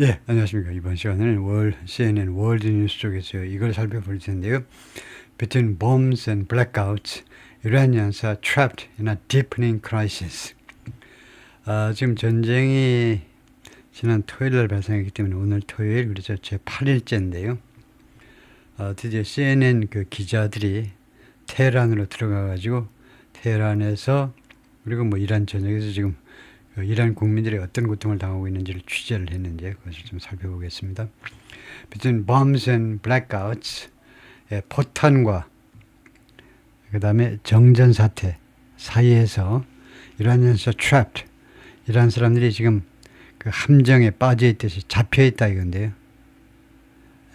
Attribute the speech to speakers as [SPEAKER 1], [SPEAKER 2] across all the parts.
[SPEAKER 1] 예, 안녕하십니까. 이번 시간에는 CNN 월드 뉴스 쪽에서 이걸 살펴볼 텐데요. Between bombs and blackouts, Iranians are trapped in a deepening crisis. 지금 전쟁이 지난 토요일 날 발생했기 때문에 오늘 토요일, 그래서 제 8일째인데요. 드디어 CNN 그 기자들이 테헤란으로 들어가가지고 테헤란에서 그리고 뭐 이란 전역에서 지금 이란 국민들이 어떤 고통을 당하고 있는지를 취재를 했는데 그것을 좀 살펴보겠습니다. Between bombs and blackouts, 포탄과 그 다음에 정전 사태 사이에서 이란에서 trapped, 이란 사람들이 지금 그 함정에 빠져 있듯이 잡혀 있다 이건데요.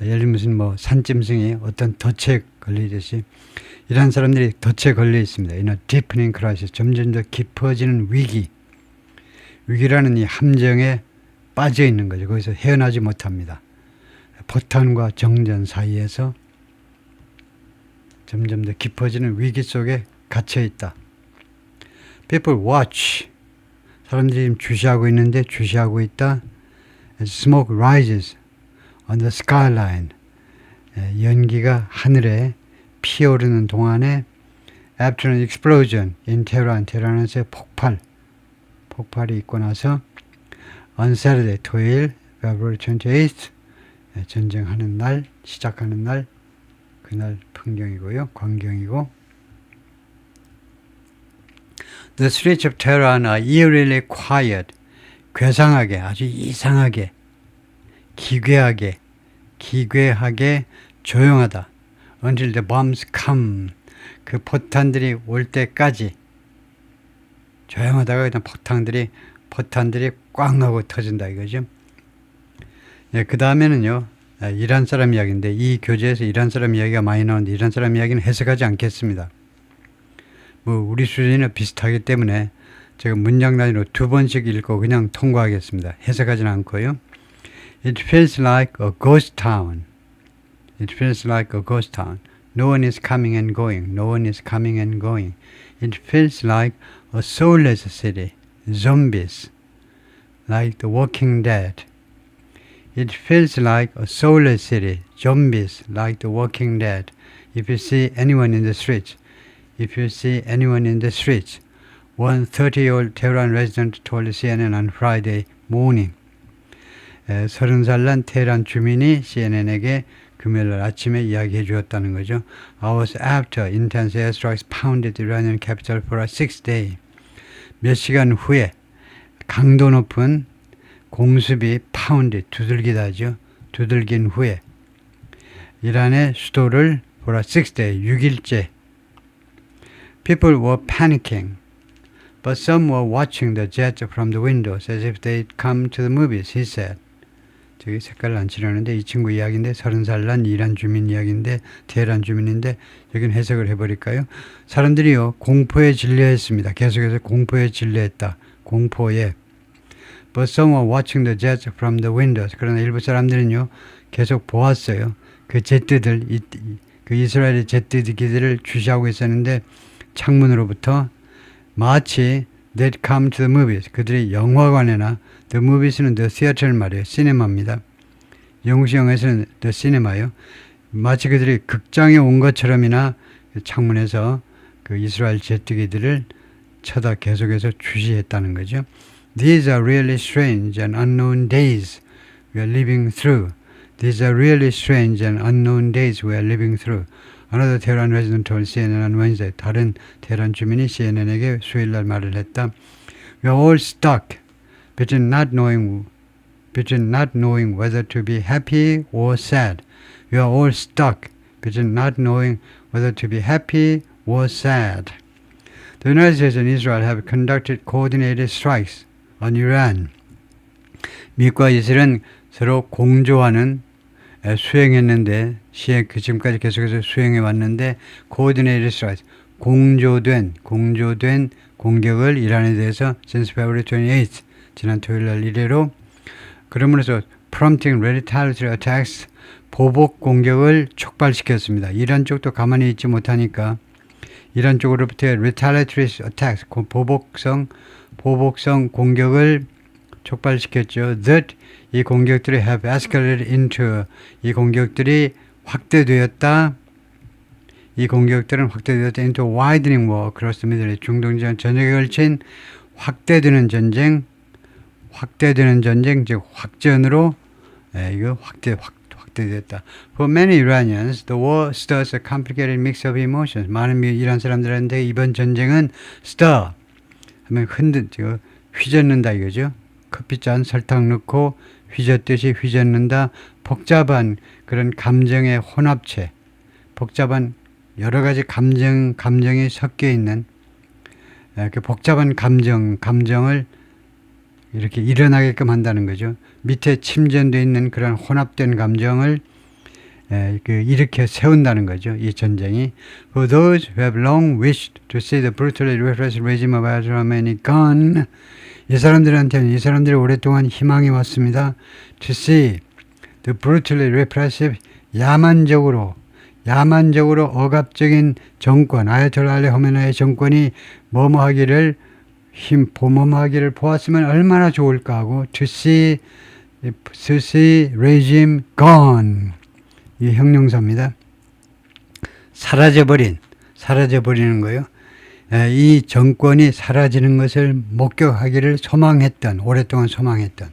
[SPEAKER 1] 예를 들면 무슨 뭐 산짐승이 어떤 덫에 걸리듯이 이란 사람들이 덫에 걸려 있습니다. In a deepening crisis, 점점 더 깊어지는 위기라는 이 함정에 빠져 있는 거죠. 거기서 헤어나지 못합니다. 포탄과 정전 사이에서 점점 더 깊어지는 위기 속에 갇혀 있다. People watch. 사람들이 지금 주시하고 있는데 주시하고 있다. As smoke rises on the skyline. 연기가 하늘에 피어오르는 동안에 after an explosion in Tehran, 테헤란에서 폭발이 있고 나서 on Saturday, 토요일, February 28th, 전쟁하는 날, 시작하는 날, 그날 풍경이고요, 광경이고. The streets of Tehran are eerily quiet. 괴상하게, 아주 이상하게, 기괴하게 조용하다. Until the bombs come. 그 포탄들이 올 때까지 조용하다가 그냥 포탄들이 꽝 하고 터진다 이거죠. 예, 그 다음에는요, 이란 사람 이야기인데 이 교재에서 이란 사람 이야기가 많이 나오는데 이란 사람 이야기는 해석하지 않겠습니다. 뭐 우리 수준이나 비슷하기 때문에 제가 문장 단위로 2번씩 읽고 그냥 통과하겠습니다. 해석하지는 않고요. It feels like a ghost town. It feels like a ghost town. No one is coming and going. No one is coming and going. It feels like a soulless city. Zombies. Like the walking dead. It feels like a soulless city. Zombies. Like the walking dead. If you see anyone in the streets. If you see anyone in the streets. One 30-year-old Tehran resident told CNN on Friday morning. 30살 난 테헤란 주민이 CNN에게 금요일 아침에 이야기해 주었다는 거죠. Hours after intense airstrikes pounded Iranian capital for a 6-day. 몇 시간 후에 강도 높은 공습이 파운드, 두들기다죠. 두들긴 후에 이란의 수도를 for a 6-day, 6일째. People were panicking, but some were watching the jets from the windows as if they'd come to the movies, he said. 저기 색깔을 안 칠하는데 이 친구 이야기인데 30살 난 이란 주민 이야기인데 테헤란 주민인데 여기는 해석을 해버릴까요? 사람들이요 공포에 질려했습니다. 계속해서 공포에 질려했다. 공포에. But some were watching the jets from the windows. 그러나 일부 사람들은요 계속 보았어요. 그 제트들, 그 이스라엘의 제트기들을 주시하고 있었는데 창문으로부터 마치 They'd come to the movies. 그들이 영화관에나 The movies는 the theater를 말해요. 시네마입니다. 영국식 영어에서는 the cinema요. 마치 그들이 극장에 온 것처럼이나 창문에서 그 이스라엘 제트기들을 쳐다 계속해서 주시했다는 거죠. These are really strange and unknown days we are living through. These are really strange and unknown days we are living through. Another Tehran resident told CNN on Wednesday. 다른 테헤란 주민이 CNN에게 수요일날 말을 했다. We are all stuck between not knowing whether to be happy or sad. We are all stuck between not knowing whether to be happy or sad. The United States and Israel have conducted coordinated strikes on Iran. 미국과 이스라엘은 서로 공조하는 수행했는데 지금까지 계속해서 수행해 왔는데 coordinated strikes, 공조된 공격을 이란에 대해서 since February 28th, 지난 토요일 날 이래로 그러므로서 prompting retaliatory attacks, 보복 공격을 촉발시켰습니다. 이란 쪽도 가만히 있지 못하니까 이란 쪽으로부터 retaliatory attacks, 보복성 공격을 촉발시켰죠. That 이 공격들이 have escalated into 이 공격들이 확대되었다. 이 공격들은 확대되었다. into widening war. 그렇습니다. 중동전 전역에 걸친 확대되는 전쟁, 즉 확전으로 이거 확대됐다. For many Iranians, the war stirs a complicated mix of emotions. 많은 이란 사람들한테 이번 전쟁은 stir 하면 휘젓는다 이거죠. 커피잔 설탕 넣고 휘젓듯이 휘젓는다. 복잡한 그런 감정의 혼합체, 복잡한 여러 가지 감정이 섞여 있는 그 복잡한 감정을 이렇게 일어나게끔 한다는 거죠. 밑에 침전되어 있는 그런 혼합된 감정을 일으켜 세운다는 거죠. 이 전쟁이. For those who have long wished to see the brutally repressive regime of Khamenei gone, 이 사람들한테는 이 사람들이 오랫동안 희망이 왔습니다. To see the brutally repressive 야만적으로 억압적인 정권, 아야톨라 알리 хо메이니의 정권이 뭐뭐하기를 보았으면 얼마나 좋을까 하고 to see regime gone 이 형용사입니다. 사라져버리는 거예요. 이 정권이 사라지는 것을 목격하기를 오랫동안 소망했던.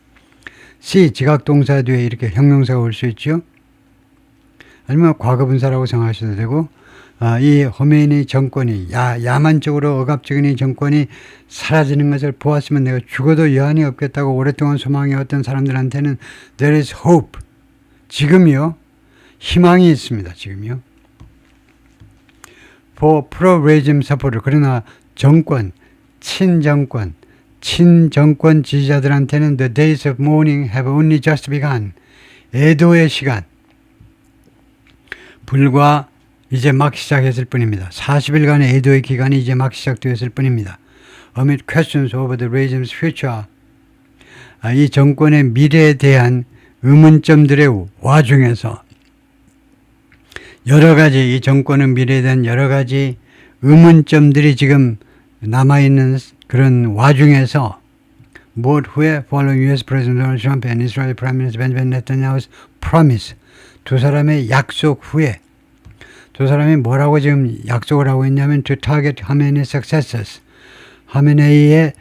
[SPEAKER 1] see 지각동사 뒤에 이렇게 형용사가 올 수 있죠. 아니면 과거분사라고 생각하셔도 되고, 이 호메이니 정권이 야만적으로 억압적인 이 정권이 사라지는 것을 보았으면 내가 죽어도 여한이 없겠다고 오랫동안 소망해왔던 사람들한테는 there is hope. 지금이요. 희망이 있습니다. 지금이요. for pro-regime supporter. 그러나 친정권 지지자들한테는 the days of mourning have only just begun. 애도의 시간. 불과 이제 막 시작했을 뿐입니다. 40일간의 애도의 기간이 이제 막 시작되었을 뿐입니다. Amid questions over the regime's future. 이 정권의 미래에 대한 의문점들의 와중에서 이 정권의 미래에 대한 여러 가지 의문점들이 지금 남아있는 그런 와중에서 무엇 후에 following US President Donald Trump and Israel Prime Minister Benjamin Netanyahu's promise 두 사람의 약속 후에 두 사람이 뭐라고 지금 약속을 하고 있냐면 to target Khamenei's successors. 하메네이의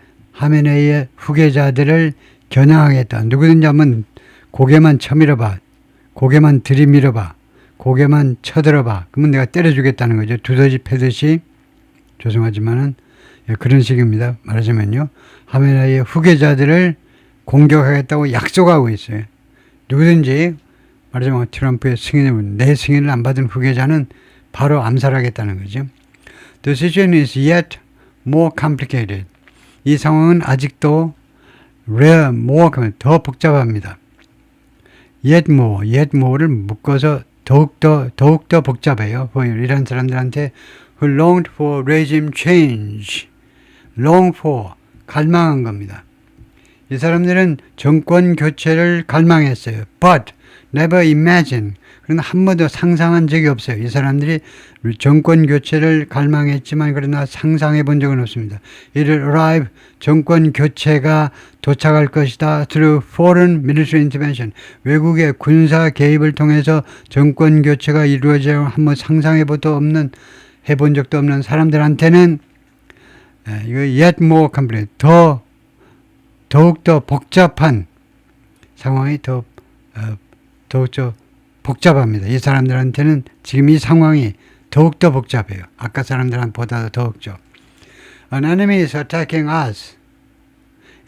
[SPEAKER 1] 후계자들을 겨냥하겠다. 누구든지 한번 고개만 쳐밀어봐. 고개만 들이밀어봐. 고개만 쳐들어봐. 그러면 내가 때려주겠다는 거죠. 두더지 패듯이. 죄송하지만은 그런 식입니다. 말하자면요. 하메네이의 후계자들을 공격하겠다고 약속하고 있어요. 누구든지 말하자면 트럼프의 내 승인을 안 받은 후계자는 바로 암살하겠다는 거죠. The situation is yet more complicated. 이 상황은 아직도 더 복잡합니다. yet more를 묶어서 더욱더 복잡해요. 이런 사람들한테 who longed for regime change. long for, 갈망한 겁니다. 이 사람들은 정권 교체를 갈망했어요. But never imagine. 그러나 한 번도 상상한 적이 없어요. 이 사람들이 정권 교체를 갈망했지만 그러나 상상해 본 적은 없습니다. It will arrive. 정권 교체가 도착할 것이다. Through foreign military intervention. 외국의 군사 개입을 통해서 정권 교체가 이루어지고 한번 상상해 본 적도 없는 사람들한테는 이거 yet more complex. 더욱더 복잡한 상황이 더욱더 복잡합니다. 이 사람들한테는 지금 이 상황이 더욱더 복잡해요. 아까 사람들보다도 더욱죠. An enemy is attacking us,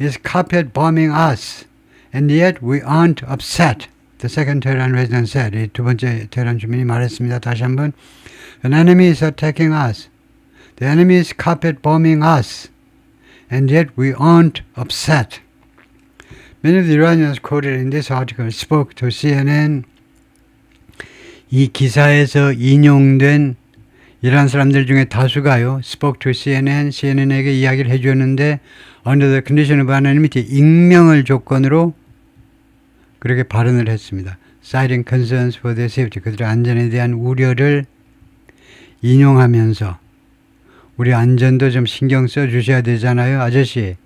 [SPEAKER 1] is carpet bombing us, and yet we aren't upset. The second Tehran resident said. 이 두 번째 테헤란 주민이 말했습니다. 다시 한번. An enemy is attacking us. The enemy is carpet bombing us, and yet we aren't upset. Many of the Iranians quoted in this article spoke to CNN. 이 기사에서 인용된 이란 사람들 중에 다수가요. spoke to CNN에게 이야기를 해주었는데 under the condition of anonymity, 익명을 조건으로 그렇게 발언을 했습니다. citing concerns for their safety, 그들의 안전에 대한 우려를 인용하면서 우리 안전도 좀 신경 써 주셔야 되잖아요. 아저씨,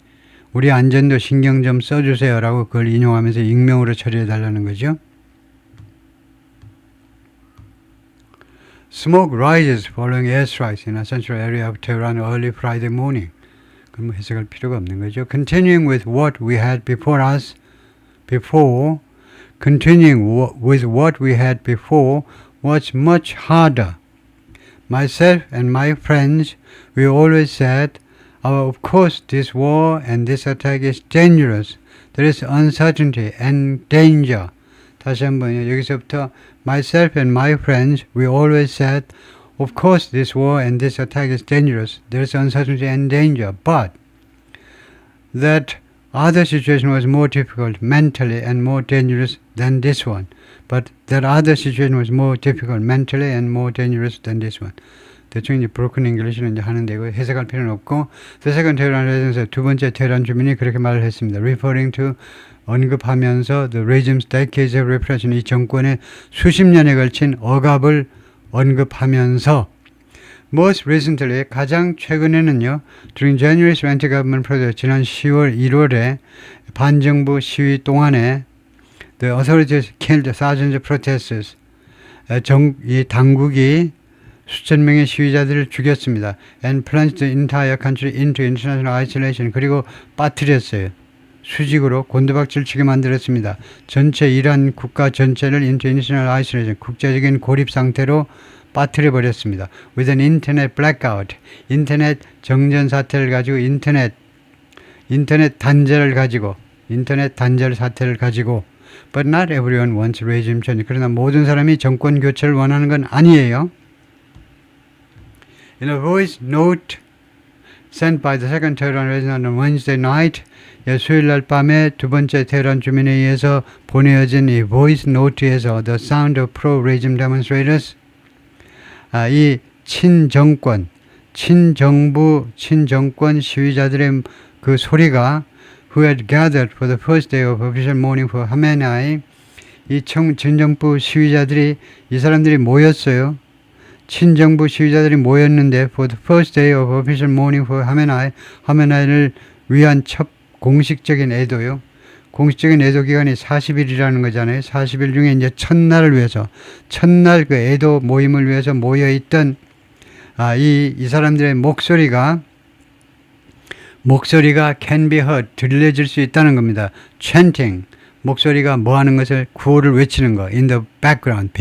[SPEAKER 1] 우리 안전도 신경 좀 써주세요라고 그걸 인용하면서 익명으로 처리해달라는 거죠. Smoke rises following airstrikes in a central area of Tehran early Friday morning. 그럼 뭐 해석할 필요가 없는 거죠. Continuing with what we had before, was much harder. Myself and my friends, we always said, of course this war and this attack is dangerous. There is uncertainty and danger. 다시 한번요. 여기서부터 myself and my friends, we always said, of course this war and this attack is dangerous. There is uncertainty and danger. But that other situation was more difficult mentally and more dangerous than this one. 대충 이제 broken English는 이제 하는데 이거 해석할 필요는 없고 The second Tehran residence 두 번째 테헤란 주민이 그렇게 말을 했습니다. Referring to 언급하면서 the regime's decades of repression 이 정권의 수십 년에 걸친 억압을 언급하면서 Most recently 가장 최근에는요. During January's anti-government protest 지난 10월 1월에 반정부 시위 동안에 The authorities killed thousands of protesters. 이 당국이 수천 명의 시위자들을 죽였습니다. And plunged the entire country into international isolation. 그리고 빠뜨렸어요. 수직으로 곤두박질 치게 만들었습니다. 전체 이란 국가 전체를 into international isolation. 국제적인 고립 상태로 빠뜨려 버렸습니다. With an internet blackout. 인터넷 정전 사태를 가지고 인터넷 단절 사태를 가지고 But not everyone wants regime change. 그러나 모든 사람이 정권 교체를 원하는 건 아니에요. In a voice note sent by the second Tehran resident on Wednesday night, 수요일 날 밤에 두 번째 테헤란 주민에 의해서 보내어진 이 voice note에서 The sound of pro-regime demonstrators, 이 친정권 시위자들의 그 소리가 who had gathered for the first day of official mourning for Khamenei, 이 친정부 시위자들이 이 사람들이 모였어요. 친정부 시위자들이 모였는데 for the first day of official mourning for Khamenei를 위한 첫 공식적인 애도요. 공식적인 애도 기간이 40일이라는 거잖아요. 40일 중에 이제 첫날을 위해서 첫날 그 애도 모임을 위해서 모여있던 이 사람들의 목소리가 can be heard, 들려질 수 있다는 겁니다. chanting, 목소리가 뭐 하는 것을 구호를 외치는 거. in the background,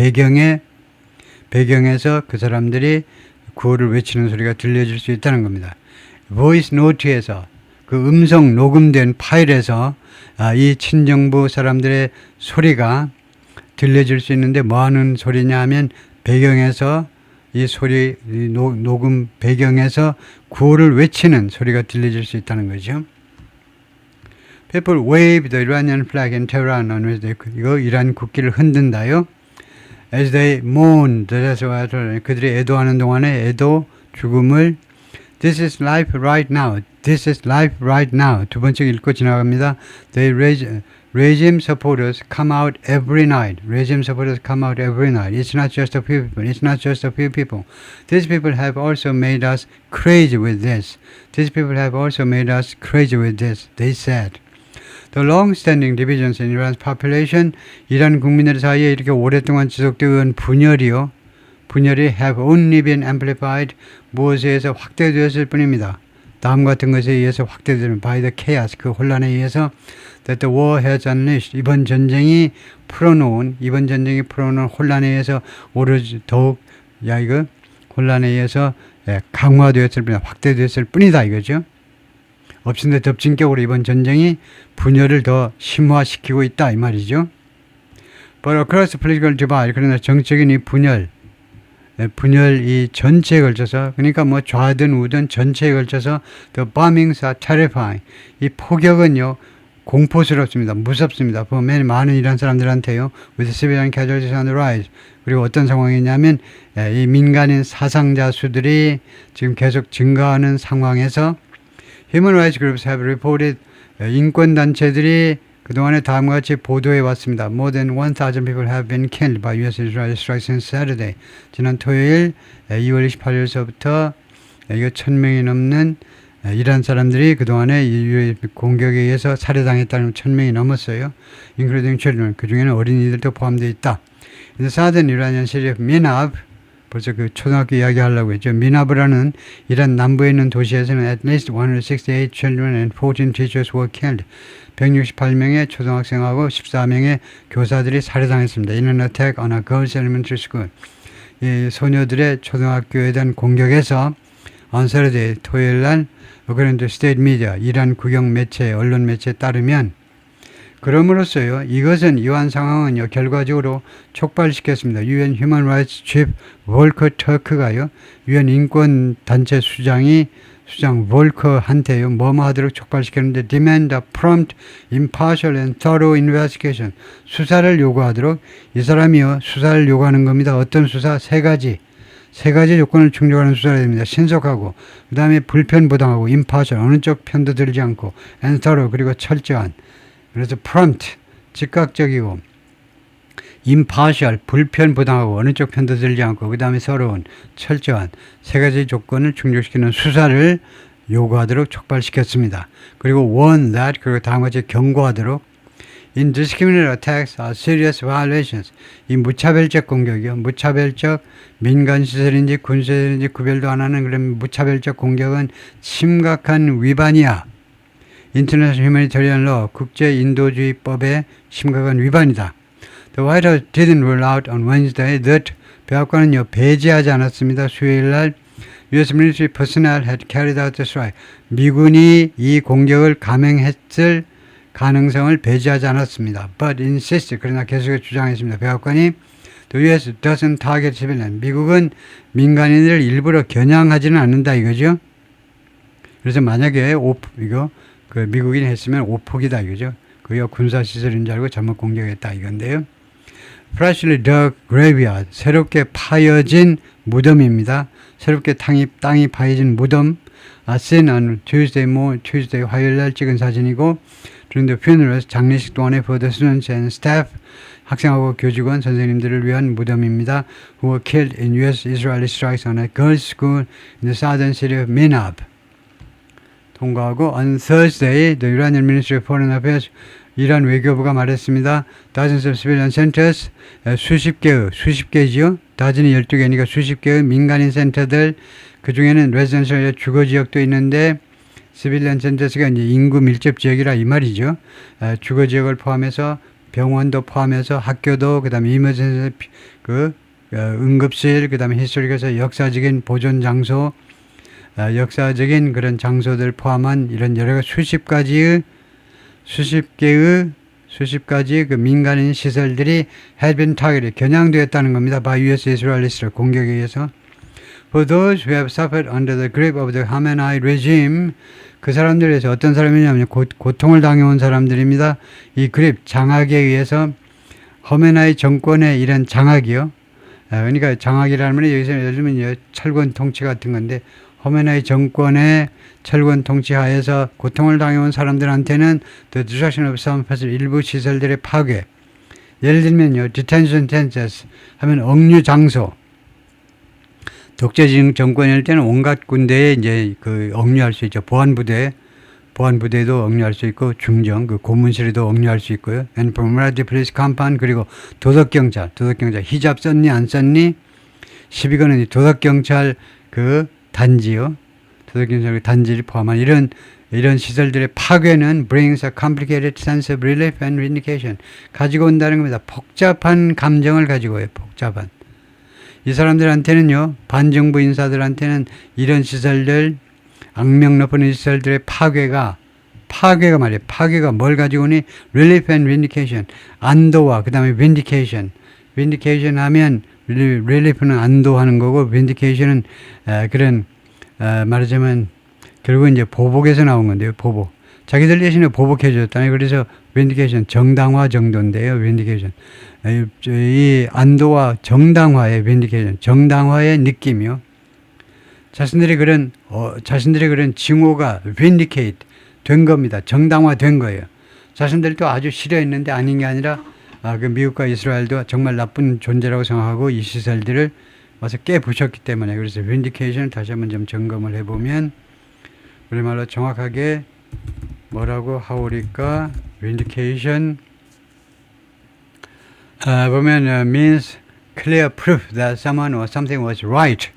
[SPEAKER 1] 배경에서 그 사람들이 구호를 외치는 소리가 들려질 수 있다는 겁니다. voice note에서 그 음성 녹음된 파일에서 이 친정부 사람들의 소리가 들려질 수 있는데 뭐 하는 소리냐 하면 배경에서 이 소리 녹음 배경에서 구호를 외치는 소리가 들려질 수 있다는 거죠. People wave the Iranian flag in Tehran on Wednesday. 이거 이란 국기를 흔든다요. As they mourn the death of Ayatollah. 그들이 애도하는 동안에 애도 죽음을 This is life right now. This is life right now. 두 번째 읽고 지나갑니다. Regime supporters come out every night. Regime supporters come out every night. It's not just a few people. It's not just a few people. These people have also made us crazy with this. These people have also made us crazy with this. They said. The long-standing divisions in Iran's population, 이란 국민들 사이에 이렇게 오랫동안 지속되어 분열이 have only been amplified, 무엇에 의해서 확대되었을 뿐입니다. 다음 같은 것에 의해서 확대되는 by the chaos, 그 혼란에 의해서 that the war has unleashed, 이번 전쟁이 풀어놓은 혼란에 의해서 오로지 더욱 혼란에 의해서 강화되었을 뿐이다, 확대되었을 뿐이다 이거죠. 엎친 데 덮친 격으로 이번 전쟁이 분열을 더 심화시키고 있다 이 말이죠. But across the political divide, 그러나 정치적인 이 분열 이 전체에 걸쳐서, 그러니까 뭐 좌든 우든 전체에 걸쳐서 the bombings are terrifying. 이 폭격은요 공포스럽습니다. 무섭습니다. 보면 많은 이란 사람들한테요. with civilian casualties on the rise. 그리고 어떤 상황이냐면 이 민간인 사상자 수들이 지금 계속 증가하는 상황에서 Human rights groups have reported, 인권단체들이 그동안에 다음과 같이 보도해 왔습니다. More than 1,000 people have been killed by U.S.-Israel strikes since Saturday. 지난 토요일 2월 28일서부터 이거 1,000명이 넘는 이란 사람들이 그동안에 이 공격에 의해서 살해당했다는 1,000명이 넘었어요. including children. 그 중에는 어린이들도 포함되어 있다. The Southern Iranian city of Minab, 벌써 그 초등학교 이야기 하려고 했죠. 미나브라는 이란 남부에 있는 도시에서는 at least 168 children and 14 teachers were killed. 168명의 초등학생하고 14명의 교사들이 살해당했습니다. In an attack on a girls' elementary school. 이 소녀들의 초등학교에 대한 공격에서 on Saturday, 토요일 날 according to state media, 이란 국영 매체, 언론 매체에 따르면 그럼으로써요. 이것은 이러한 상황은요. 결과적으로 촉발시켰습니다. UN Human Rights Chief 볼커 터크가요. UN 인권 단체 수장 볼커한테요. 뭐뭐 하도록 촉발시켰는데 demand a prompt, impartial and thorough investigation. 수사를 요구하도록 이 사람이요. 수사를 요구하는 겁니다. 어떤 수사? 세 가지 조건을 충족하는 수사가 됩니다. 신속하고 그 다음에 불편부당하고 impartial, 어느 쪽 편도 들지 않고 and thorough, 그리고 철저한. 그래서 prompt, 즉각적이고 impartial, 불편부당하고 어느 쪽 편도 들지 않고 그 다음에 서러운, 철저한 세 가지 조건을 충족시키는 수사를 요구하도록 촉발시켰습니다. 그리고 warn that, 그리고 다음과 같이 경고하도록 indiscriminate attacks are serious violations. 이 무차별적 공격이요. 무차별적 민간시설인지 군시설인지 구별도 안 하는 그런 무차별적 공격은 심각한 위반이야. International Humanitarian Law, 국제인도주의법의 심각한 위반이다. The White House didn't rule out on Wednesday that 백악관은요 배제하지 않았습니다. 수요일 날 U.S. military personnel had carried out the strike. 미군이 이 공격을 감행했을 가능성을 배제하지 않았습니다. But insisted, 그러나 계속 주장했습니다. 백악관이 The U.S. doesn't target civilian. 미국은 민간인을 일부러 겨냥하지는 않는다 이거죠. 그래서 만약에 그 미국인이 했으면 오폭이다 이거죠. 그게 군사시설인 줄 알고 잘못 공격했다 이건데요. Freshly dug graveyard, 새롭게 파여진 무덤입니다. 새롭게 땅이 파여진 무덤. seen on Tuesday 화요일 날 찍은 사진이고 during the funerals, 장례식 동안에 for the students and staff, 학생하고 교직원, 선생님들을 위한 무덤입니다. Who were killed in U.S.-Israeli strikes on a girls' school in the southern city of Minab. 통과하고 on Thursday, the Iranian Ministry of Foreign Affairs, 이란 외교부가 말했습니다. Dozens of civilian centers, 수십 개지요. 다진이 12개니까 수십 개의 민간인 센터들, 그 중에는 레지던셜 주거 지역도 있는데 civilian centers가 이제 인구 밀접 지역이라 이 말이죠. 주거 지역을 포함해서 병원도 포함해서 학교도, 그다음에 이머전시 응급실, 그다음에 히스토리에서 역사적인 보존 장소, 역사적인 그런 장소들 포함한 이런 여러 가지 수십 가지의 그 민간인 시설들이 had been targeted, 겨냥되었다는 겁니다. by U.S. Israelis 공격에 의해서. For those who have suffered under the grip of the Khamenei regime, 그 사람들에서 어떤 사람이냐면 고통을 당해온 사람들입니다. 이 그립, 장악에 의해서 허메나이 정권의 이런 장악이요. 그러니까 장악이라는 말은 여기서 예를 들면 철권 통치 같은 건데 허메나이 정권의 철권 통치 하에서 고통을 당해온 사람들한테는 the destruction of some facilities, 일부 시설들의 파괴. 예를 들면요, detention centers 하면 억류 장소. 독재적 정권일 때는 온갖 군대에 이제 그 억류할 수 있죠. 보안부대도 억류할 수 있고, 중정, 그 고문실에도 억류할 수 있고요. and morality police compound, 그리고 도덕경찰, 히잡 썼니 안 썼니? 12건은 도덕경찰 그 단지요. 도덕경찰 단지를 포함한 이런 시설들의 파괴는 brings a complicated sense of relief and vindication. 가지고 온다는 겁니다. 복잡한 감정을 가지고 와요. 복잡한. 이 사람들한테는요, 반정부 인사들한테는 이런 시설들, 악명 높은 시설들의 파괴가 말이에요. 파괴가 뭘 가지고 오니? relief and vindication. 안도와 그 다음에 vindication. vindication 하면 relief는 안도하는 거고, vindication은 그런 말하자면 결국은 이제 보복에서 나온 건데요. 보복. 자기들 대신에 보복해 줬다네. 그래서 vindication, 정당화 정도인데요. vindication. 이 안도와 정당화의 vindication, 정당화의 느낌이요. 자신들의 그런 징후가 vindicate 된 겁니다. 정당화 된 거예요. 자신들도 아주 싫어했는데 아닌 게 아니라 그 미국과 이스라엘도 정말 나쁜 존재라고 생각하고 이 시설들을 와서 깨부셨기 때문에, 그래서 vindication을 다시 한번 좀 점검을 해보면 우리말로 정확하게 뭐라고 하오리까? vindication 보면 means clear proof that someone or something was right.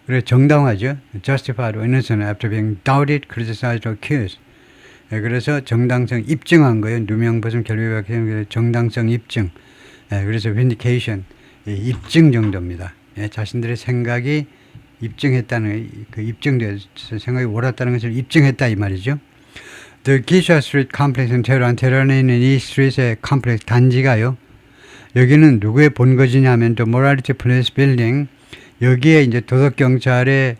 [SPEAKER 1] 그래 정당하죠. justified or innocent after being doubted, criticized or accused. 그래서 정당성 입증한 거예요. 누명보증 결비박해 정당성 입증. 그래서 vindication 입증 정도입니다. 자신들의 생각이 입증했다는 그 입증돼서 생각이 옳았다는 것을 입증했다 이 말이죠. The Gisha Street 컴플렉스는 테헤란에 있는 이 스트리트의 컴플렉스 단지가요. 여기는 누구의 본거지냐 하면 또 Morality Police Building 여기에 이제 도덕경찰이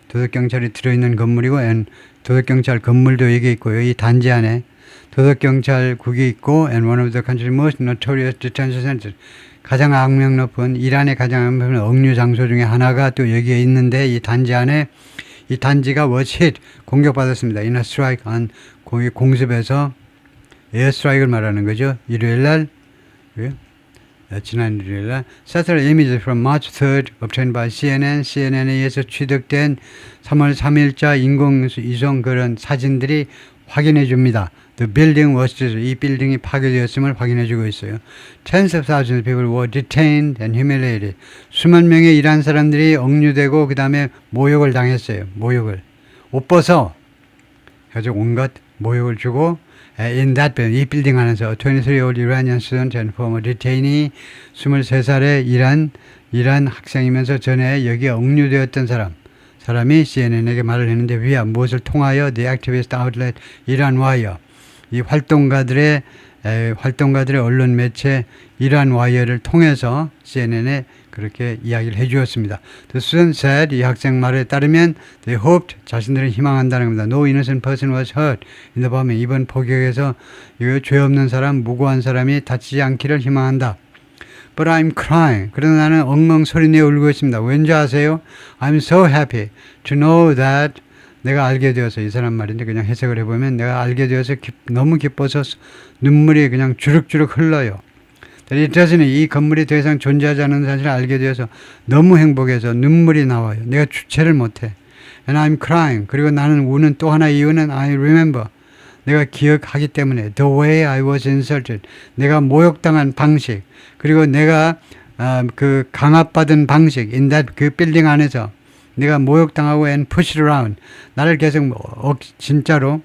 [SPEAKER 1] 들어있는 건물이고 도덕경찰 건물도 여기 있고요. 이 단지 안에 도덕경찰국이 있고 and one of the country's most notorious detention centers 가장 악명 높은 이란의 가장 악명 높은 억류 장소 중에 하나가 또 여기에 있는데 이 단지 안에 이 단지가 was hit 공격받았습니다. in a strike 공습에서 에어 스트라이크를 말하는 거죠. 일요일날 지난 일요일날 Satellite images from March 3rd obtained by CNN에 의해서 취득된 3월 3일자 인공위성 그런 사진들이 확인해 줍니다. The building was destroyed. 이 빌딩이 파괴되었음을 확인해 주고 있어요. Tens of thousands of people were detained and humiliated. 수만 명의 이란 사람들이 억류되고 그 다음에 모욕을 당했어요. 모욕을. 옷 벗어. 가지고 온갖 모욕을 주고 in that building, 이 빌딩 안에서 23-year-old Iranian student and former detainee 23살의 이란 학생이면서 전에 여기에 억류되었던 사람이 CNN에게 말을 했는데 위아 무엇을 통하여 the activist outlet 이란 와이어 이 활동가들의 언론 매체 이란 와이어를 통해서 CNN에 그렇게 이야기를 해주었습니다. The student said, 이 학생 말에 따르면 they hoped, 자신들은 희망한다는 겁니다. No innocent person was hurt in the bombing. 이번 포격에서 죄 없는 사람, 무고한 사람이 다치지 않기를 희망한다. But I'm crying. 그러나 나는 엉엉 소리내어 울고 있습니다. 왠지 아세요? I'm so happy to know that 내가 알게 되어서 이 사람 말인데 그냥 해석을 해보면 내가 알게 되어서 너무 기뻐서 눈물이 그냥 주룩주룩 흘러요. 이 건물이 더 이상 존재하지 않는 사실을 알게 되어서 너무 행복해서 눈물이 나와요. 내가 주체를 못해. And I'm crying. 그리고 나는 우는 또 하나 이유는 I remember. 내가 기억하기 때문에 the way I was insulted. 내가 모욕당한 방식. 그리고 내가 그 강압받은 방식. in that 그 빌딩 안에서 내가 모욕당하고 and pushed around. 나를 계속 진짜로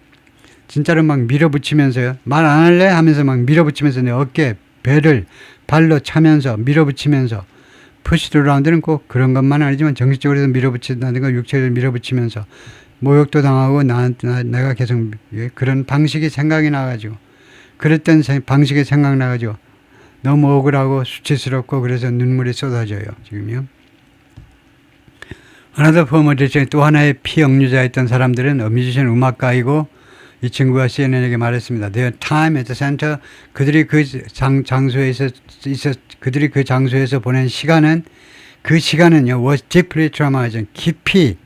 [SPEAKER 1] 막 밀어붙이면서요. 말 안 할래? 하면서 막 밀어붙이면서 내 어깨 배를 발로 차면서 밀어붙이면서 pushed around는 꼭 그런 것만 아니지만 정신적으로 밀어붙인다든가 육체를 밀어붙이면서 모욕도 당하고 내가 계속 그런 방식이 생각이 나가지고 그랬던 방식이 생각나가지고 너무 억울하고 수치스럽고 그래서 눈물이 쏟아져요. 지금요. Another former detainee 또 하나의 피억류자였던 사람들은 뮤지션 음악가이고 이 친구가 CNN에게 말했습니다. Their time at the center 그들이 그 장소에서 보낸 시간은 그 시간은요 was deeply traumatizing 깊이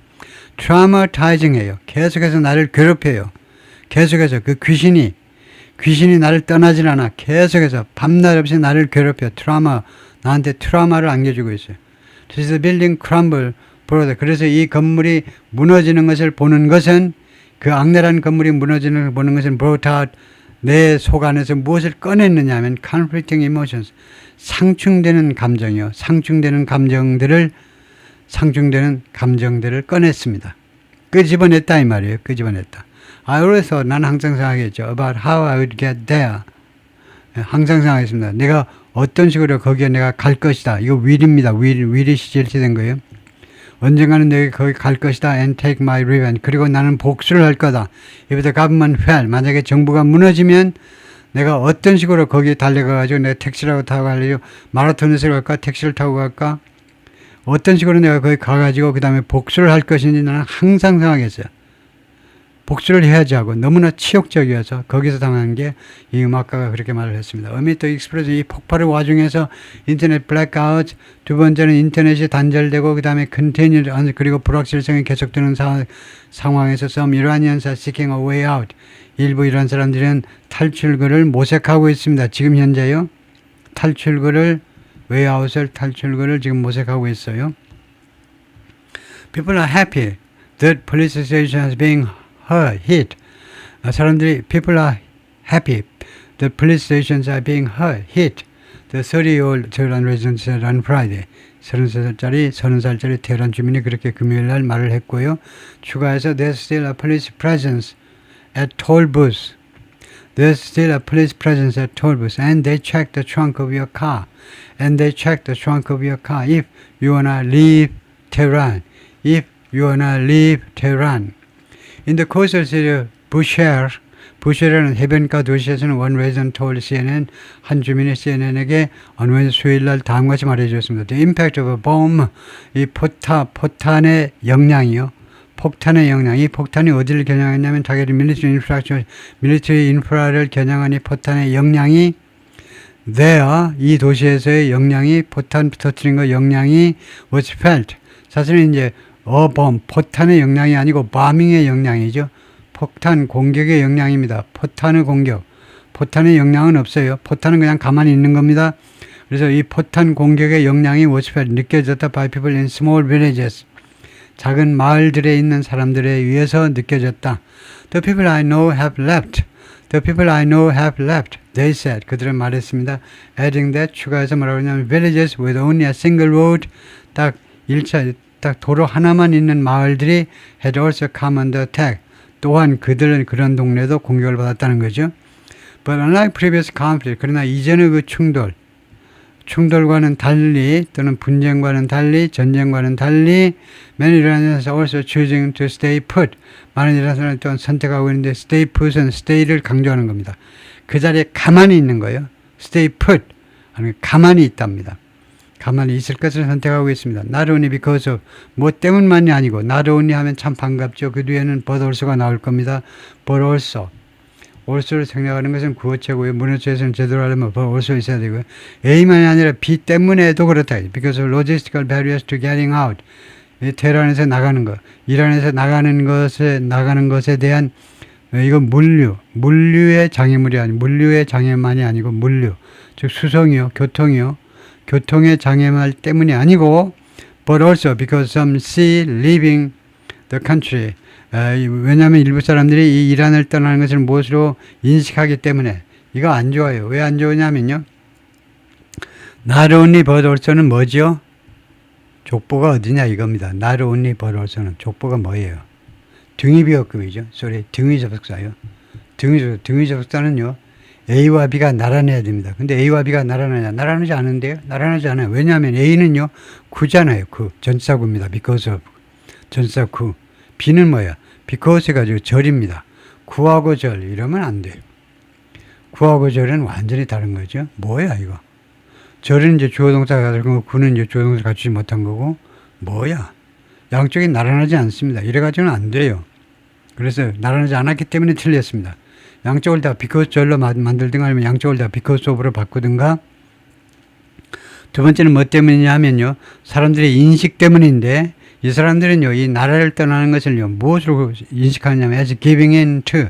[SPEAKER 1] traumatizing해요. 계속해서 나를 괴롭혀요. 계속해서 그 귀신이 나를 떠나질 않아. 계속해서 밤낮 없이 나를 괴롭혀. 나한테 트라우마를 안겨주고 있어요. This building crumble 그래서 이 건물이 무너지는 것을 보는 것은 그 악랄한 건물이 무너지는 걸 보는 것은 brought out 내 속 안에서 무엇을 꺼냈느냐 하면 conflicting emotions 상충되는 감정이요. 상충되는 감정들을 꺼냈습니다. 끄집어냈다 이 말이에요. 끄집어냈다. I always thought 나는 항상 생각했죠. about how I would get there. 항상 생각했습니다. 내가 어떤 식으로 거기에 내가 갈 것이다. 이거 will입니다. will이 실시된 거예요. 언젠가는 내가 거기 갈 것이다. and take my revenge. 그리고 나는 복수를 할 거다. If the government fell. 만약에 정부가 무너지면 내가 어떤 식으로 거기에 달려가가지고 내가 택시라고 타고 가려고 마라톤에서 갈까? 택시를 타고 갈까? 어떤 식으로 내가 거기 가가지고 그 다음에 복수를 할 것인지 나는 항상 생각했어요. 복수를 해야지 하고 너무나 치욕적이어서 거기서 당한 게 이 음악가가 그렇게 말을 했습니다. Amid the explosion 이 폭발의 와중에서 인터넷 블랙아웃 두 번째는 인터넷이 단절되고 그 다음에 컨테이너 그리고 불확실성이 계속되는 상황에서 some Iranians are seeking a way out 일부 이란 사람들은 탈출구를 모색하고 있습니다. 지금 현재요. 탈출구를 지금 모색하고 있어요. People are happy that police station is being hit. 사람들이 people are happy. The police stations are being hit. The 30-year-old Tehran resident said on Friday. 30살짜리 테헤란 주민이 그렇게 금요일 날 말을 했고요. 추가해서 there's still a police presence at toll booths. There's still a police presence at toll booths and they check the trunk of your car. And they check the trunk of your car if you wanna leave Tehran. If you wanna leave Tehran. In the coastal city of 부쉐라는 해변가 도시에서는 one resident told CNN, 한 주민이 CNN에게 어느 수요일 날 다음과 같이 말해주었습니다. The impact of a bomb, 이 포탄의 영향이요. 폭탄의 영향, 이 폭탄이 어디를 겨냥했냐면 target military 인프라를 겨냥한 이 포탄의 영향이 there, 이 도시에서의 영향이 포탄 터뜨린 거 영향이 was felt. 사실은 이제 bomb, 포탄의 영향이 아니고 bombing의 영향이죠. 폭탄 공격의 영향입니다. 포탄의 공격. 포탄의 영향은 없어요. 포탄은 그냥 가만히 있는 겁니다. 그래서 이 포탄 공격의 영향이 was felt, 느껴졌다 by people in small villages. 작은 마을들에 있는 사람들에 의해서 느껴졌다. The people I know have left. The people I know have left. They said. 그들은 말했습니다. Adding that, 추가해서 뭐라고 하냐면 villages with only a single road. 딱 도로 하나만 있는 마을들이 had also come under attack. 또한 그들은 그런 동네도 공격을 받았다는 거죠. But unlike previous conflict, 그러나 이전의 그 충돌과는 달리 또는 분쟁과는 달리 전쟁과는 달리 many Iranians are also choosing to stay put. 많은 이란 사람들 또한 선택하고 있는데 stay put은 stay를 강조하는 겁니다. 그 자리에 가만히 있는 거예요. stay put. 아니 가만히 있답니다. 가만히 있을 것을 선택하고 있습니다. Not only because of 뭐 때문만이 아니고 not only 하면 참 반갑죠. 그 뒤에는 but also가 나올 겁니다. but also. also를 생략하는 것은 구어체고요. 문어체에서는 제대로 하려면 but also 있어야 되고요. A만이 아니라 B 때문에도 그렇다. Because of logistical barriers to getting out. 테헤란에서 나가는 것. 이란에서 나가는 것에 대한 이건 물류의 장애물이 아니고 물류의 장애만이 아니고 물류. 즉 수송이요. 교통의 장애물 때문이 아니고 but also because some see leaving the country. 왜냐하면 일부 사람들이 이 이란을 떠나는 것을 무엇으로 인식하기 때문에 이거 안 좋아요. 왜 안 좋으냐면요. Not only but also는 뭐죠? 족보가 어디냐 이겁니다. Not only but also는 족보가 뭐예요? 등위비어급이죠. 소리 등위 접속사요. 등위 접속사는요. A와 B가 나란해야 됩니다. 근데 A와 B가 나란하냐? 나란하지 않은데요? 나란하지 않아요. 왜냐하면 A는요, 구잖아요. 전사구입니다. because of. 전사구. B는 뭐야? because 해가지고 절입니다. 구하고 절. 이러면 안 돼요. 구하고 절은 완전히 다른 거죠. 뭐야, 이거? 절은 이제 주어동사가 가진 거고, 구는 이제 주어동사 갖추지 못한 거고, 뭐야? 양쪽이 나란하지 않습니다. 이래가지고는 안 돼요. 그래서 나란하지 않았기 때문에 틀렸습니다. 양쪽을 다 because 절로 만들든가 아니면 양쪽을 다 because of로 바꾸든가. 두 번째는 뭐 때문이냐면요. 사람들의 인식 때문인데 이 사람들은요. 이 나라를 떠나는 것을요. 무엇으로 인식하냐면 as giving in to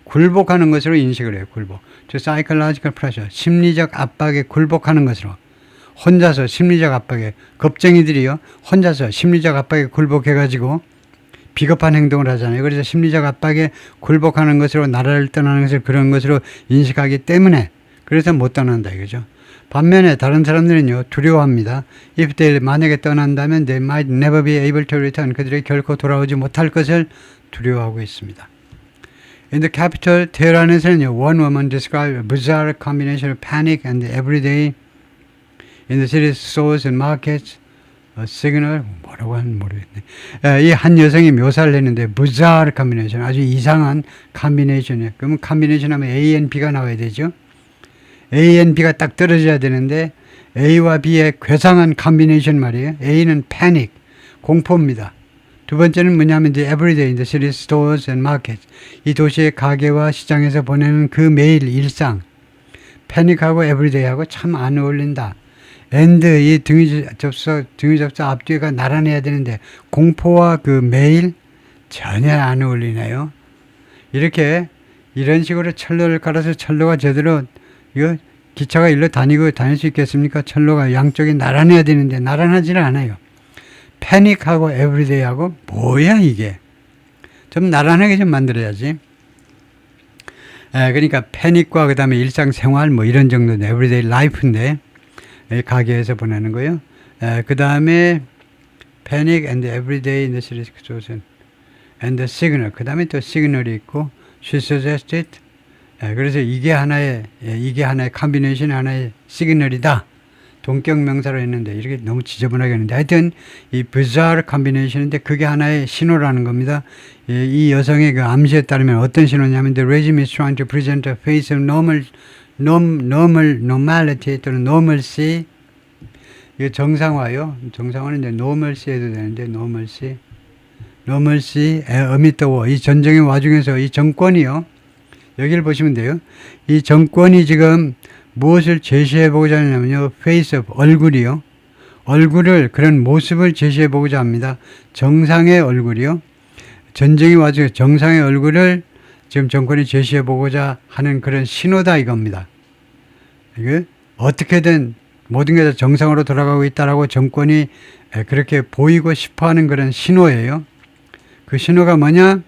[SPEAKER 1] 굴복하는 것으로 인식을 해요. 굴복. to psychological pressure 심리적 압박에 굴복하는 것으로. 혼자서 심리적 압박에 겁쟁이들이요. 혼자서 심리적 압박에 굴복해가지고 비겁한 행동을 하잖아요. 그래서 심리적 압박에 굴복하는 것으로 나라를 떠나는 것을 그런 것으로 인식하기 때문에 그래서 못 떠난다 이거죠. 반면에 다른 사람들은요. 두려워합니다. If they 만약에 떠난다면 they might never be able to return. 그들이 결코 돌아오지 못할 것을 두려워하고 있습니다. In the capital, 테헤란에서는요. One woman described a bizarre combination of panic and everyday in the city's stores and markets. 시그널 뭐라고 하는지 모르겠네. 이 한 여성이 묘사를 했는데 bizarre combination 아주 이상한 컴비네이션이에요. 그러면 컴비네이션 하면 A and B가 나와야 되죠. A and B가 딱 떨어져야 되는데 A와 B의 괴상한 컴비네이션 말이에요. A는 panic, 공포입니다. 두 번째는 뭐냐면 the everyday in the city stores and markets. 이 도시의 가게와 시장에서 보내는 그 매일 일상. 패닉하고 everyday하고 참 안 어울린다. and 이 등위 접사 앞뒤가 나란해야 되는데 공포와 그 매일 전혀 안 어울리네요. 이렇게 이런 식으로 철로를 깔아서 철로가 제대로 이거 기차가 일로 다닐 수 있겠습니까? 철로가 양쪽이 나란해야 되는데 나란하지는 않아요. 패닉하고 에브리데이하고 뭐야 이게? 좀 나란하게 좀 만들어야지. 그러니까 패닉과 그 다음에 일상생활 뭐 이런 정도는 everyday life인데 가게에서 보내는 거요. 그 다음에 panic and everyday in the situation and the signal. 그 다음에 또 시그널이 있고 she suggested. 그래서 이게 하나의 컨비네이션 하나의 시그널이다. 동격 명사로 했는데 이렇게 너무 지저분하게 했는데 하여튼 이 bizarre combination인데 그게 하나의 신호라는 겁니다. 이 여성의 그 암시에 따르면 어떤 신호냐면 the regime is trying to present a face of normality 또는 normalcy. 이게 정상화요. 정상화는 이제 normalcy 해도 되는데 normalcy amid the war. 이 전쟁의 와중에서 이 정권이요. 여기를 보시면 돼요. 이 정권이 지금 무엇을 제시해 보고자 하냐면요. face of 얼굴이요. 얼굴을 그런 모습을 제시해 보고자 합니다. 정상의 얼굴이요. 전쟁이 와중에 정상의 얼굴을 지금 정권이 제시해 보고자 하는 그런 신호다 이겁니다. 이게 어떻게든 모든 게 다 정상으로 돌아가고 있다라고 정권이 그렇게 보이고 싶어하는 그런 신호예요. 그 신호가 뭐냐?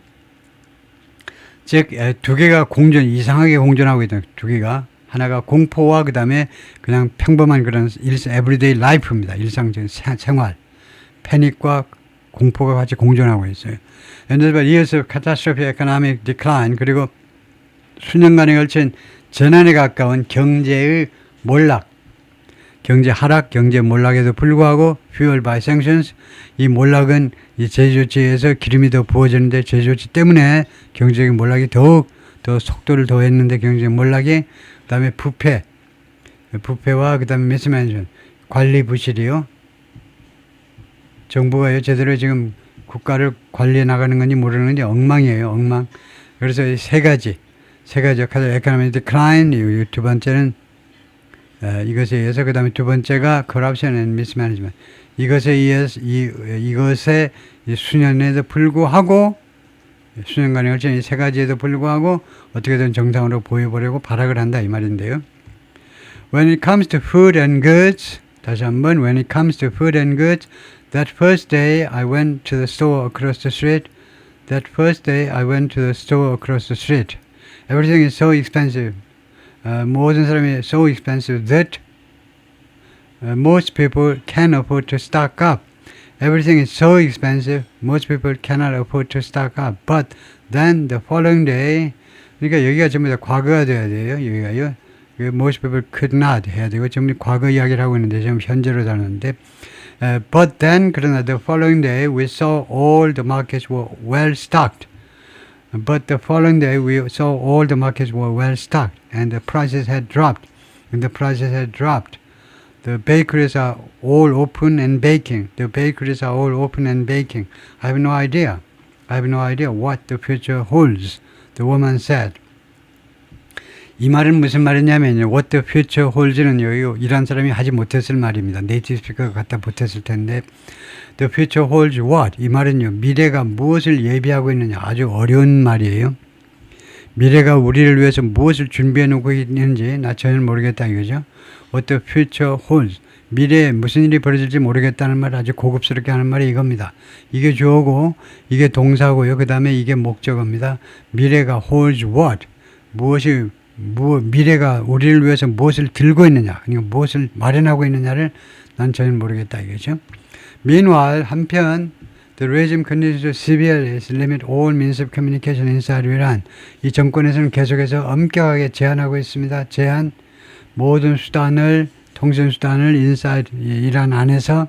[SPEAKER 1] 즉 두 개가 이상하게 공존하고 있다. 두 개가 하나가 공포와 그 다음에 그냥 평범한 그런 everyday life입니다. 일상적인 생활. 패닉과 공포가 같이 공존하고 있어요. And years of catastrophic economic decline 그리고 수년간에 걸친 재난에 가까운 경제의 몰락. 경제 하락, 경제 몰락에도 불구하고 fueled by sanctions 이 몰락은 이 제조치에서 기름이 더 부어지는데 제조치 때문에 경제적인 몰락이 더욱 더 속도를 더했는데 경제적 몰락이 그 다음에 부패와 그 다음에 미스매니지먼트 관리 부실이요. 정부가 제대로 지금 국가를 관리해 나가는 건지 모르는 건지 엉망이에요. 엉망. 그래서 이 세 가지 economic decline 두 번째는 이것에 의해서 그 다음에 두 번째가 corruption and mismanagement 이것에 의해서 이것의 수년에도 불구하고 수년간에 걸친 이 세 가지에도 불구하고 어떻게든 정상으로 보여보려고 발악을 한다 이 말인데요. When it comes to food and goods 다시 한번 when it comes to food and goods that first day I went to the store across the street everything is so expensive 모든 사람이 so expensive that most people can't afford to stock up. Everything is so expensive, most people cannot afford to stock up. But then the following day, 그러니까 여기가 전부 다 과거가 돼야 돼요. 여기가요. Most people could not 해야 되고 전부 과거 이야기를 하고 있는데 지금 현재로 다루는데 but then 그러나 the following day we saw all the markets were well stocked. But the following day we saw all the markets were well stocked and the prices had dropped. The bakeries are all open and baking. I have no idea what the future holds. The woman said. 이 말은 무슨 말이냐면요. What the future holds는요. 이란 사람이 하지 못했을 말입니다. 네이티브 스피커가 갖다 못했을 텐데 The future holds what? 이 말은요. 미래가 무엇을 예비하고 있느냐. 아주 어려운 말이에요. 미래가 우리를 위해서 무엇을 준비해 놓고 있는지 나 전혀 모르겠다 이거죠. What the future holds. 미래에 무슨 일이 벌어질지 모르겠다는 말 아주 고급스럽게 하는 말이 이겁니다. 이게 주어고 이게 동사고요. 그 다음에 이게 목적어입니다. 미래가 holds what? 미래가 우리를 위해서 무엇을 들고 있느냐. 그러니까 무엇을 마련하고 있느냐를 난 전혀 모르겠다 이거죠. Meanwhile, 한편 The regime continues to severely limit all means of communication inside Iran. 이 정권에서는 계속해서 엄격하게 제한하고 있습니다. 모든 수단을 통신 수단을 inside 이란 안에서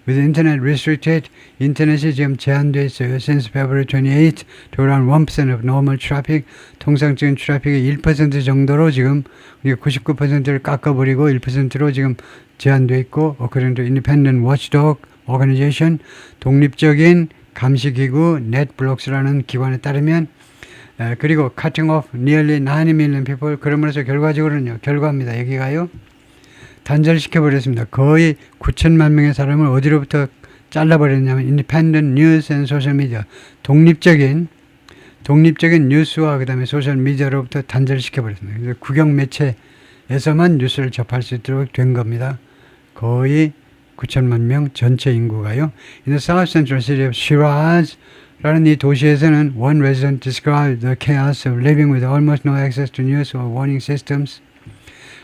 [SPEAKER 1] with internet restricted 인터넷이 지금 제한되어 있어요. Since February 28 to around 1% of normal traffic 통상적인 트래픽의 1% 정도로 지금 우리가 99%를 깎아버리고 1%로 지금 제한되어 있고 according to Independent Watchdog Organization 독립적인 감시기구 넷블록스라는 기관에 따르면 그리고 cutting off nearly 90 million people 그러면서 결과적으로는요. 결과입니다. 여기가요. 단절시켜 버렸습니다. 거의 9천만 명의 사람을 어디로부터 잘라버렸냐면 Independent News and Social Media 독립적인 뉴스와 그 다음에 소셜 미디어로부터 단절시켜 버렸습니다. 그래서 국영 매체에서만 뉴스를 접할 수 있도록 된 겁니다. 거의 9천만 명 전체 인구가요. In the south central city of Shiraz, 라는 이 도시에서는 one resident described the chaos of living with almost no access to news or warning systems.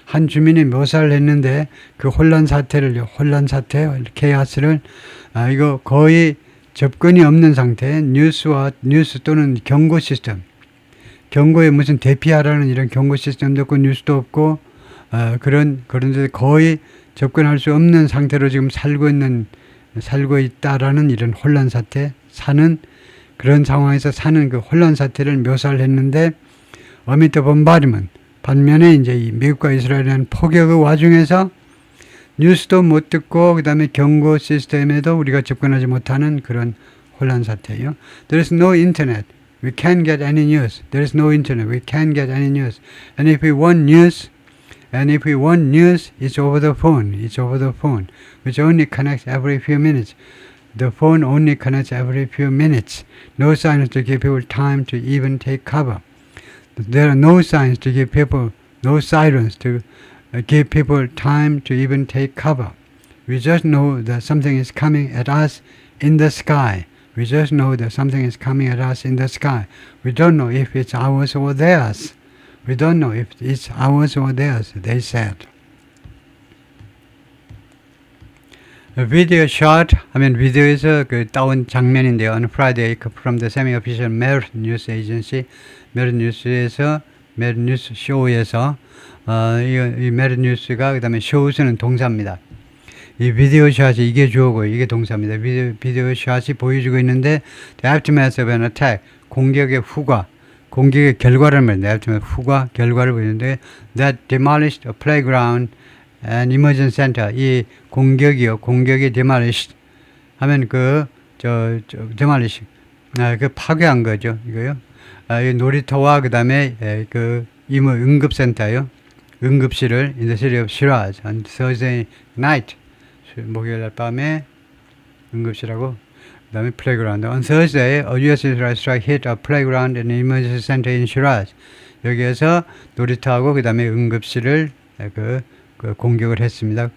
[SPEAKER 1] 한 주민이 묘사를 했는데 그 혼란 사태, 케이아스를 이거 거의 접근이 없는 상태, 뉴스 또는 경고 시스템, 경고에 무슨 대피하라는 이런 경고 시스템도 없고 뉴스도 없고 그런데 거의 접근할 수 없는 상태로 지금 살고 있다라는 이런 혼란 사태, 그런 상황에서 사는 그 혼란 사태를 묘사를 했는데 amid the bombardment, 반면에 이제 이 미국과 이스라엘이라는 폭격의 와중에서 뉴스도 못 듣고 그다음에 경고 시스템에도 우리가 접근하지 못하는 그런 혼란 사태예요. There is no internet. We can't get any news. There is no internet. We can't get any news. And if we want news, it's over the phone. It's over the phone, which only connects every few minutes. The phone only connects every few minutes. No signs to give people time to even take cover. There are no signs to give people, no sirens to give people time to even take cover. We just know that something is coming at us in the sky. We just know that something is coming at us in the sky. We don't know if it's ours or theirs. We don't know if it's ours or theirs, they said. Video shot 하면 비디오에서 그 따온 장면인데요. On Friday from the semi-official Merit News Agency, Merit News에서 Merit News Show에서 이 Merit News가 그다음에 shows는 동사입니다. 이 비디오 샷이 이게 주어고 이게 동사입니다. 비디오 샷이 보여주고 있는데 the aftermath of an attack, 공격의 후과, 공격의 결과를 말합니다. aftermath 후과 결과를 보이는데 that demolished a playground and emergency center. 이 공격이 demolished 하면 demolish 그 파괴한 거죠. 이거요. 이 놀이터와 그다음에 그 응급센터요. 응급실을 in the city of Shiraz on Thursday night. 목요일 날 밤에 응급실하고 그다음에 playground. On Thursday, a U.S. Israel strike hit a playground and emergency center in Shiraz. 여기에서 놀이터하고 그다음에 응급실을 공격을 했습니다.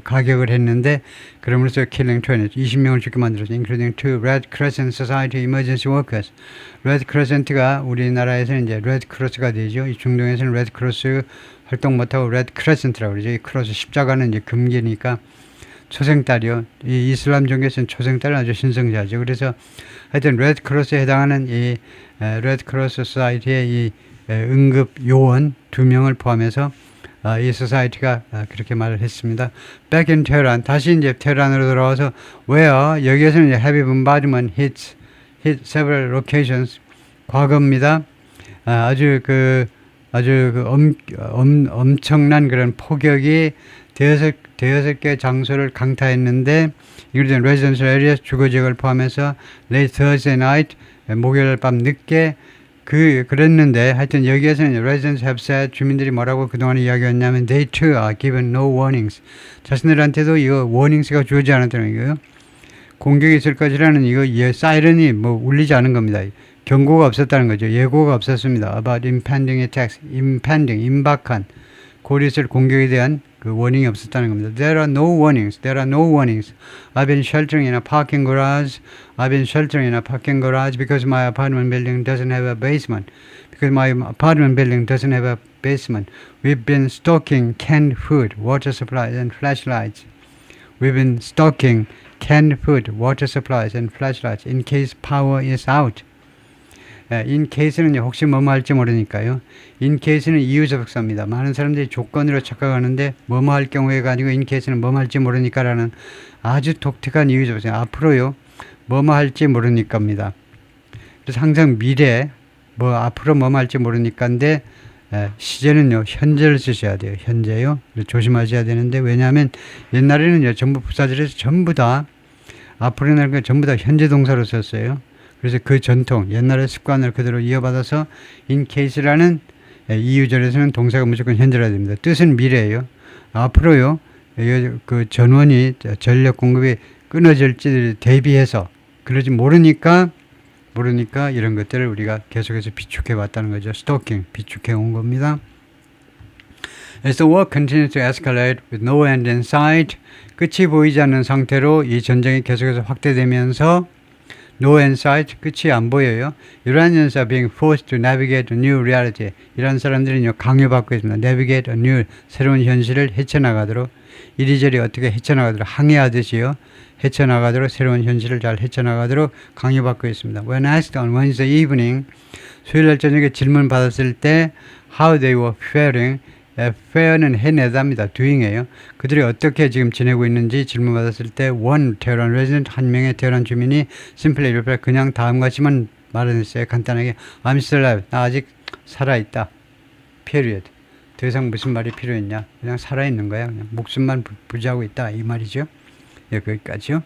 [SPEAKER 1] 가격을 했는데 그러면서 killing 20명을 죽게 만들었어요. including 2 Red Crescent Society emergency workers. Red Crescent가 우리나라에서는 이제 Red Cross가 되죠. 이 중동에서는 Red Cross 활동 못하고 Red Crescent라고 그러죠. 이 크로스 십자가는 이제 금기니까 초생딸이요. 이 이슬람 종교에서는 초생딸은 아주 신성자죠. 그래서 하여튼 레드 크로스에 해당하는 이 레드 크로스 소사이티의 이 응급 요원 2명을 포함해서 이 소사이티가 그렇게 말을 했습니다. Back in Tehran, 다시 이제 테헤란으로 돌아와서 where 여기에서는 이제 heavy bombardment hit several locations. 과거입니다. 아주 엄청난 그런 폭격이 대여섯 개 장소를 강타했는데 이런 residential areas 주거지역을 포함해서 late Thursday night 목요일 밤 늦게 그랬는데 하여튼 여기에서는 residents have said 주민들이 뭐라고 그동안 이야기했냐면 they too are given no warnings. 자신들한테도 이거 warnings가 주어지지 않았다는 거예요. 공격이 있을 것이라는 이거 사이렌이 울리지 않은 겁니다. 경고가 없었다는 거죠. 예고가 없었습니다. About impending attacks, 임박한 곧 있을 공격에 대한 그 워닝이 없었다는 겁니다. There are no warnings. I've been sheltering in a parking garage. Because my apartment building doesn't have a basement. We've been stocking canned food, water supplies, and flashlights. In case power is out. in case는 혹시 뭐뭐 할지 모르니까요. in case는 이유접속사입니다. 많은 사람들이 조건으로 착각하는데 뭐뭐 할 경우에가 아니고 in case는 뭐뭐 할지 모르니까라는 아주 독특한 이유접속사. 앞으로요. 뭐뭐 할지 모르니까입니다. 그래서 항상 미래 앞으로 뭐뭐 할지 모르니까인데 시제는요. 현재를 쓰셔야 돼요. 현재요. 조심하셔야 되는데 왜냐하면 옛날에는요. 전부 부사절에서 전부 다 앞으로 날 거 전부 다 현재 동사로 썼어요. 그래서 그 전통, 옛날의 습관을 그대로 이어받아서 in case라는 이유절에서는 동사가 무조건 현재라 됩니다. 뜻은 미래예요. 앞으로요, 그 전원이 전력 공급이 끊어질지 대비해서 그러지 모르니까 이런 것들을 우리가 계속해서 비축해 왔다는 거죠. 스토킹, 비축해 온 겁니다. As the war continues to escalate with no end in sight, 끝이 보이지 않는 상태로 이 전쟁이 계속해서 확대되면서 No insight, 끝이 안 보여요. Iranians are being forced to navigate a new reality. 이란 사람들은요, 강요받고 있습니다. Navigate a new, 새로운 현실을 헤쳐나가도록, 이리저리 어떻게 헤쳐나가도록, 항해하듯이요, 헤쳐나가도록, 새로운 현실을 잘 헤쳐나가도록 강요받고 있습니다. When asked on Wednesday evening, 수요일 날 저녁에 질문 받았을 때 how they were faring, fare는 해내답니다. doing이에요. 그들이 어떻게 지금 지내고 있는지 질문 받았을 때 one 테헤란 resident, 한 명의 테헤란 주민이 simply replied, 그냥 다음같이만 말했어요. 간단하게 I'm still alive, 나 아직 살아있다. period. 더 이상 무슨 말이 필요했냐. 그냥 살아있는 거야. 그냥 목숨만 부지하고 있다 이 말이죠. 예, 거기까지요.